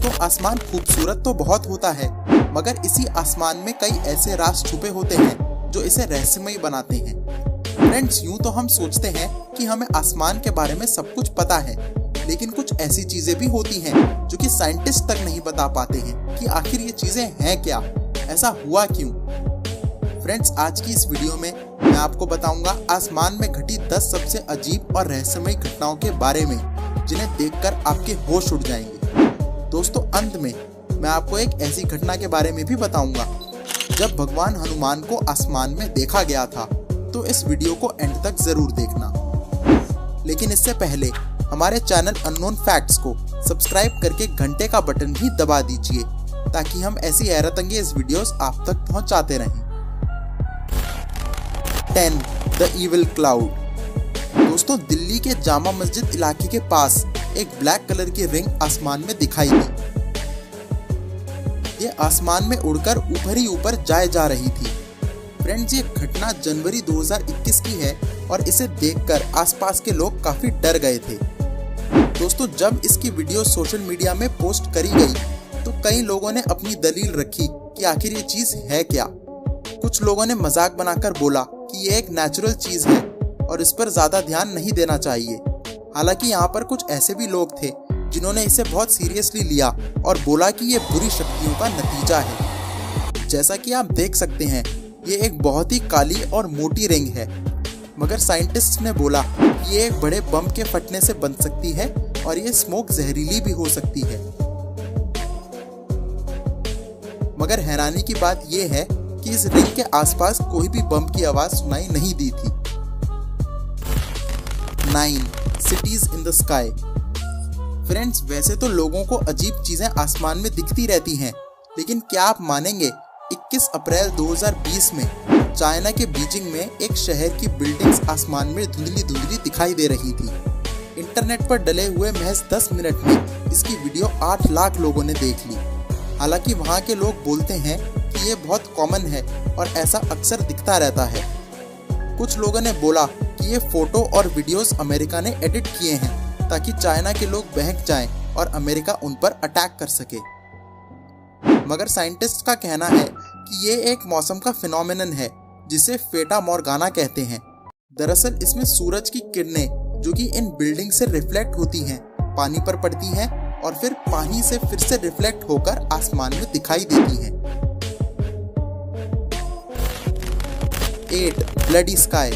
दोस्तों, आसमान खूबसूरत तो बहुत होता है, मगर इसी आसमान में कई ऐसे राज छुपे होते हैं जो इसे रहस्यमयी बनाते हैं। फ्रेंड्स, यूं तो हम सोचते हैं कि हमें आसमान के बारे में सब कुछ पता है, लेकिन कुछ ऐसी चीजें भी होती हैं जो कि साइंटिस्ट तक नहीं बता पाते हैं कि आखिर ये चीजें हैं क्या, ऐसा हुआ क्यों। फ्रेंड्स, आज की इस वीडियो में मैं आपको बताऊंगा आसमान में घटी 10 सबसे अजीब और रहस्यमयी घटनाओं के बारे में, जिन्हें देखकर आपके होश उड़ जाएंगे। दोस्तों, अंत में मैं आपको एक ऐसी घटना के बारे में भी बताऊंगा जब भगवान हनुमान को आसमान में देखा गया था, तो इस वीडियो को एंड तक जरूर देखना। लेकिन इससे पहले हमारे चैनल अननोन फैक्ट्स को सब्सक्राइब करके घंटे का बटन भी दबा दीजिए, ताकि हम ऐसी हैरतअंगेज वीडियोस आप तक पहुंचाते रहें। 10. The evil cloud. दोस्तों, दिल्ली के जामा मस्जिद इलाके के पास एक ब्लैक कलर की रिंग आसमान में दिखाई दी। ये आसमान में उड़कर ऊपर ही ऊपर जाए जा रही थी। फ्रेंड्स, ये घटना जनवरी 2021 की है और इसे देखकर आसपास के लोग काफी डर गए थे। दोस्तों, जब इसकी वीडियो सोशल मीडिया में पोस्ट करी गई तो कई लोगों ने अपनी दलील रखी कि आखिर ये चीज है क्या। कुछ लोगों ने मजाक बनाकर बोला कि ये एक नेचुरल चीज है और इस पर ज्यादा ध्यान नहीं देना चाहिए। हालांकि यहाँ पर कुछ ऐसे भी लोग थे जिन्होंने इसे बहुत सीरियसली लिया और बोला कि ये बुरी शक्तियों का नतीजा है। जैसा कि आप देख सकते हैं, ये एक बहुत ही काली और मोटी रिंग है, मगर साइंटिस्ट ने बोला कि ये एक बड़े बम के फटने से बन सकती है और ये स्मोक जहरीली भी हो सकती है। मगर हैरानी की बात यह है कि इस रिंग के आसपास कोई भी बम की आवाज सुनाई नहीं दी थी। 9. Cities in the sky. Friends, वैसे तो लोगों को अजीब चीजें आसमान में दिखती रहती हैं, लेकिन क्या आप मानेंगे 21 अप्रैल 2020 में चाइना के बीजिंग में एक शहर की बिल्डिंग्स आसमान में धुंधली धुंधली दिखाई दे रही थी। इंटरनेट पर डले हुए महज 10 मिनट में इसकी वीडियो 8 लाख लोगों ने देख ली। हालांकि वहाँ के लोग बोलते हैं कि ये बहुत कॉमन है और ऐसा अक्सर दिखता रहता है। कुछ लोगों ने बोला कि ये फोटो और वीडियोस अमेरिका ने एडिट किए हैं ताकि चाइना के लोग बहक जाएं और अमेरिका उन पर अटैक कर सके। मगर साइंटिस्ट का कहना है कि ये एक मौसम का फिनोमेनन है जिसे फेटा मॉर्गाना कहते हैं। दरअसल इसमें सूरज की किरणें जो कि इन बिल्डिंग से रिफ्लेक्ट होती हैं, पानी पर पड़ती हैं और फिर पानी से फिर से रिफ्लेक्ट होकर आसमान में दिखाई देती हैं। 8. Bloody sky.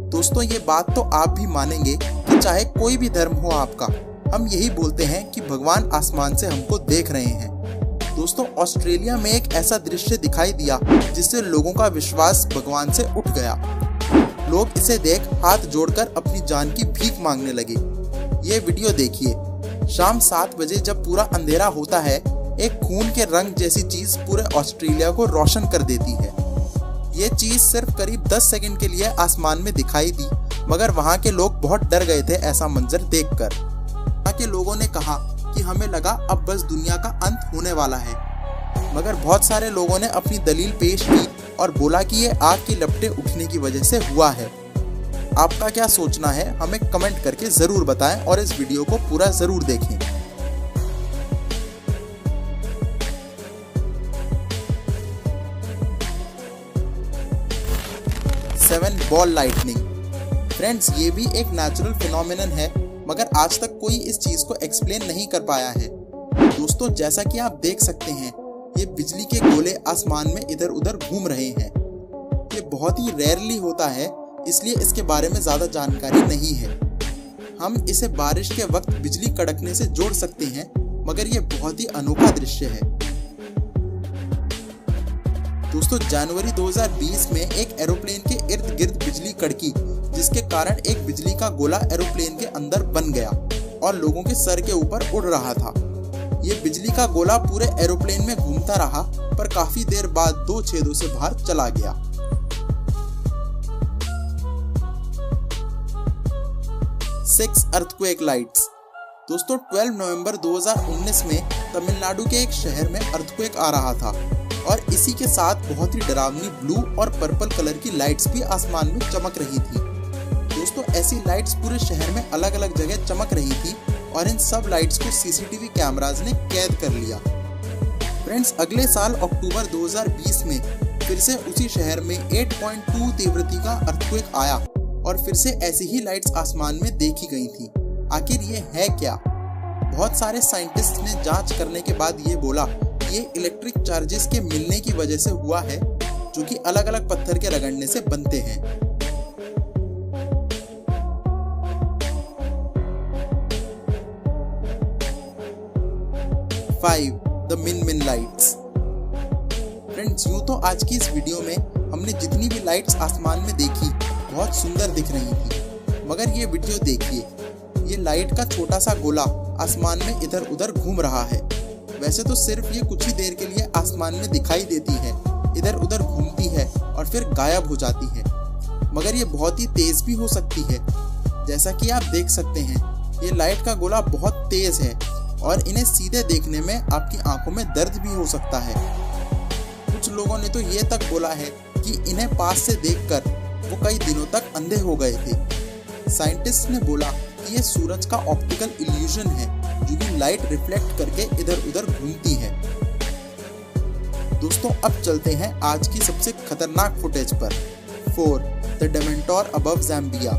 दोस्तों, ये बात तो आप भी मानेंगे कि चाहे कोई भी धर्म हो आपका, हम यही बोलते हैं कि भगवान आसमान से हमको देख रहे हैं। दोस्तों, ऑस्ट्रेलिया में एक ऐसा दृश्य दिखाई दिया जिससे लोगों का विश्वास भगवान से उठ गया। लोग इसे देख हाथ जोड़कर अपनी जान की भीख मांगने लगे। ये वीडियो देखिए। शाम 7 बजे जब पूरा अंधेरा होता है, एक खून के रंग जैसी चीज पूरे ऑस्ट्रेलिया को रोशन कर देती है। ये चीज सिर्फ करीब 10 सेकंड के लिए आसमान में दिखाई दी, मगर वहाँ के लोग बहुत डर गए थे ऐसा मंजर देखकर। वहाँ के लोगों ने कहा कि हमें लगा अब बस दुनिया का अंत होने वाला है। मगर बहुत सारे लोगों ने अपनी दलील पेश की और बोला कि ये आग की लपटें उठने की वजह से हुआ है। आपका क्या सोचना है, हमें कमेंट करके जरूर बताएं और इस वीडियो को पूरा जरूर देखें। 7. Ball lightning. फ्रेंड्स, ये भी एक नेचुरल फिनोमेनन है, मगर आज तक कोई इस चीज को एक्सप्लेन नहीं कर पाया है। दोस्तों, जैसा कि आप देख सकते हैं, ये बिजली के गोले आसमान में इधर उधर घूम रहे हैं। ये बहुत ही रेयरली होता है, इसलिए इसके बारे में ज्यादा जानकारी नहीं है। हम इसे बारिश के वक्त बिजली कड़कने से जोड़ सकते हैं, मगर ये बहुत ही अनोखा दृश्य है। दोस्तों, जनवरी 2020 में एक एरोप्लेन के इर्द गिर्द बिजली कड़की, जिसके कारण एक बिजली का गोला एरोप्लेन के अंदर बन गया और लोगों के सर के ऊपर उड़ रहा था। ये बिजली का गोला पूरे एरोप्लेन में घूमता रहा, पर काफी देर बाद 2 छेदों से बाहर चला गया। 6. Earthquake lights. दोस्तों, 12 नवंबर 2019 में तमिलनाडु के एक शहर में अर्थक्वेक आ रहा था और इसी के साथ बहुत ही डरावनी ब्लू और पर्पल कलर की लाइट्स भी आसमान में चमक रही थी। दोस्तों, ऐसी लाइट्स पूरे शहर में अलग अलग जगह चमक रही थी और इन सब लाइट्स को सीसीटीवी कैमरास ने कैद कर लिया। फ्रेंड्स, अगले साल अक्टूबर 2020 में फिर से उसी शहर में 8.2 तीव्रता का अर्थक्वेक आया और फिर से ऐसी ही लाइट्स आसमान में देखी गई थी। आखिर ये है क्या? बहुत सारे साइंटिस्ट ने जांच करने के बाद ये बोला कि ये इलेक्ट्रिक चार्जेस के मिलने की वजह से हुआ है, जो कि अलग अलग पत्थर के रगड़ने से बनते हैं। द मिन लाइट्स। फ्रेंड्स, यूं तो आज की इस वीडियो में हमने जितनी भी लाइट्स आसमान में देखी बहुत सुंदर दिख रही थी, मगर ये वीडियो देखिए, ये लाइट का छोटा सा गोला आसमान में इधर उधर घूम रहा है। वैसे तो सिर्फ ये कुछ ही देर के लिए आसमान में दिखाई देती है, इधर उधर घूमती है और फिर गायब हो जाती है, मगर ये बहुत ही तेज भी हो सकती है। जैसा कि आप देख सकते हैं, ये लाइट का गोला बहुत तेज है और इन्हें सीधे देखने में आपकी आंखों में दर्द भी हो सकता है। कुछ लोगों ने तो ये तक बोला है कि इन्हें पास से देखकर वो कई दिनों तक अंधे हो गए थे। साइंटिस्ट ने बोला कि ये सूरज का ऑप्टिकल इल्यूजन है, जो कि लाइट रिफ्लेक्ट करके इधर उधर घूमती है। दोस्तों, अब चलते हैं आज की सबसे खतरनाक फुटेज पर। 4 द डेमेंटोर अबव ज़ाम्बिया।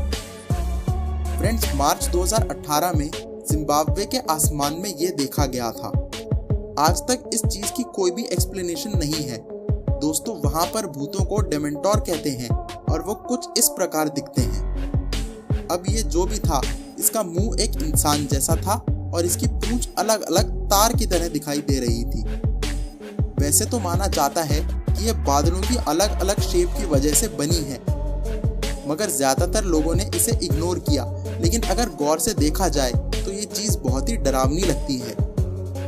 फ्रेंड्स, मार्च 2018 में जिम्बाब्वे के आसमान में ये देखा गया था। आज तक इस चीज की कोई भी एक्सप्लेनेशन नहीं है। दोस्तों, वहां पर भूतों को डेमेंटोर कहते हैं और वो कुछ इस प्रकार दिखते हैं। अब ये जो भी था, इसका मुंह एक इंसान जैसा था और इसकी पूंछ अलग अलग तार की तरह दिखाई दे रही थी। वैसे तो माना जाता है कि ये बादलों की अलग अलग शेप की वजह से बनी है, मगर ज्यादातर लोगों ने इसे इग्नोर किया। लेकिन अगर गौर से देखा जाए तो ये चीज बहुत ही डरावनी लगती है।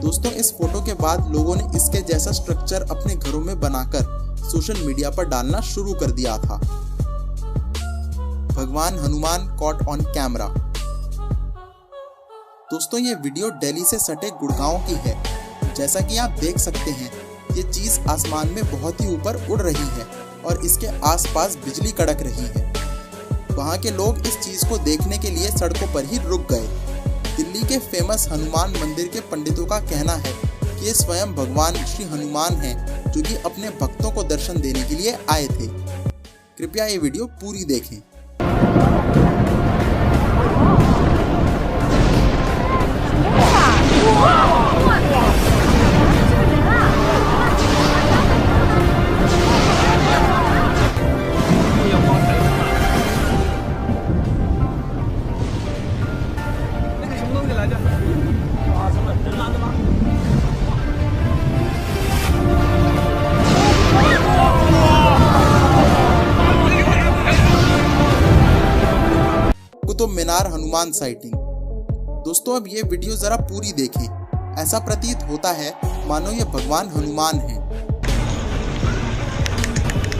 दोस्तों, इस फोटो के बाद लोगों ने इसके जैसा स्ट्रक्चर अपने घरों में बनाकर सोशल मीडिया पर डालना शुरू कर दिया था। भगवान हनुमान कॉट ऑन कैमरा। दोस्तों, ये वीडियो दिल्ली से सटे गुड़गांव की है। जैसा कि आप देख सकते हैं, ये चीज आसमान में बहुत ही ऊपर उड़ रही है और इसके आसपास बिजली कड़क रही है। वहाँ के लोग इस चीज को देखने के लिए सड़कों पर ही रुक गए। दिल्ली के फेमस हनुमान मंदिर के पंडितों का कहना है कि ये स्वयं भगवान श्री हनुमान हैं, जो कि अपने भक्तों को दर्शन देने के लिए आए थे। कृपया ये वीडियो पूरी देखें। कुतुब मीनार हनुमान साइटिंग। दोस्तों, अब ये वीडियो जरा पूरी देखें। ऐसा प्रतीत होता है मानो ये भगवान हनुमान हैं।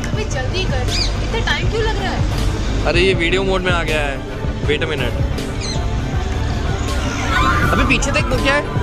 अबे जल्दी कर, इतना टाइम क्यों लग रहा है? अरे ये वीडियो मोड में आ गया है। Wait a minute. अबे पीछे देख, वो क्या है?